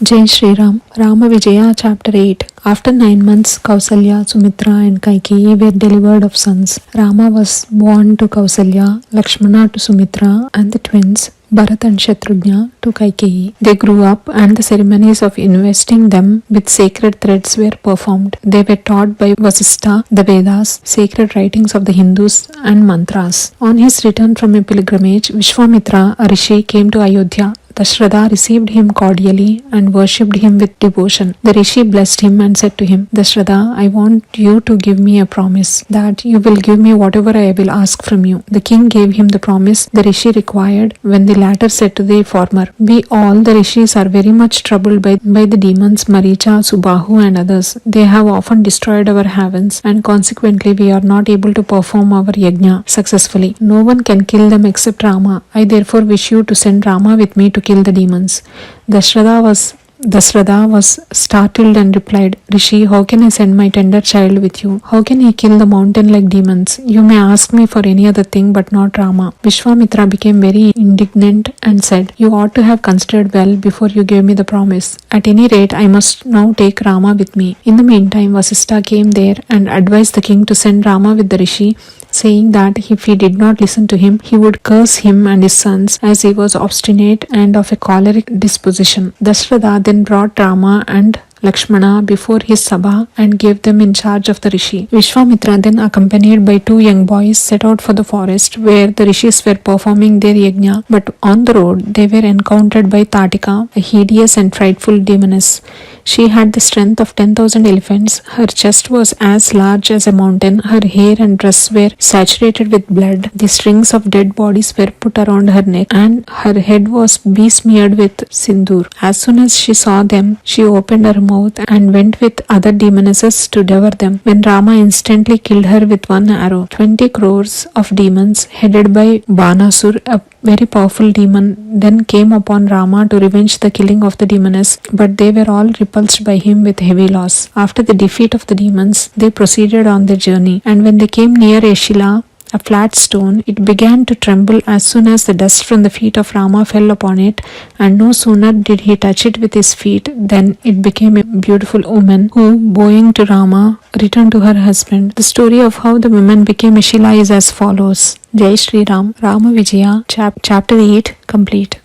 Jai Shri Ram, Rama Vijaya, Chapter 8. After 9 months, Kausalya, Sumitra and Kaikeyi were delivered of sons. Rama was born to Kausalya, Lakshmana to Sumitra, and the twins Bharat and Shatrughna to Kaikeyi. They grew up, and the ceremonies of investing them with sacred threads were performed. They were taught by Vasistha, the Vedas, sacred writings of the Hindus, and mantras. On his return from a pilgrimage, Vishwamitra, a rishi, came to Ayodhya. Dashratha received him cordially and worshipped him with devotion. The rishi blessed him and said to him, Dashratha, I want you to give me a promise that you will give me whatever I will ask from you. The king gave him the promise the rishi required when the latter said to the former, We all, the rishis, are very much troubled by the demons Maricha, Subahu and others. They have often destroyed our heavens and consequently we are not able to perform our yajna successfully. No one can kill them except Rama. I therefore wish you to send Rama with me to kill the demons. Dashratha was startled and replied, Rishi, how can I send my tender child with you? How can he kill the mountain like demons? You may ask me for any other thing but not Rama. Vishwamitra became very indignant and said, You ought to have considered well before you gave me the promise. At any rate, I must now take Rama with me. In the meantime, Vasistha came there and advised the king to send Rama with the rishi, saying that if he did not listen to him, he would curse him and his sons as he was obstinate and of a choleric disposition. Dashratha then brought Rama and Lakshmana before his sabha and gave them in charge of the rishi. Vishwamitra then, accompanied by 2 young boys, set out for the forest where the rishis were performing their yajna, but on the road they were encountered by Tatika, a hideous and frightful demoness. She had the strength of 10,000 elephants. Her chest was as large as a mountain. Her hair and dress were saturated with blood. The strings of dead bodies were put around her neck and her head was besmeared with sindoor. As soon as she saw them, she opened her mouth and went with other demonesses to devour them. When Rama instantly killed her with one arrow, 20 crores of demons headed by Banasur, a very powerful demon, then came upon Rama to revenge the killing of the demoness, but they were all repulsed by him with heavy loss. After the defeat of the demons, they proceeded on their journey, and when they came near Eshila, a flat stone, it began to tremble as soon as the dust from the feet of Rama fell upon it, and no sooner did he touch it with his feet than it became a beautiful woman who, bowing to Rama, returned to her husband. The story of how the woman became a Shila is as follows. Jai Shri Ram, Rama Vijaya, Chapter 8, complete.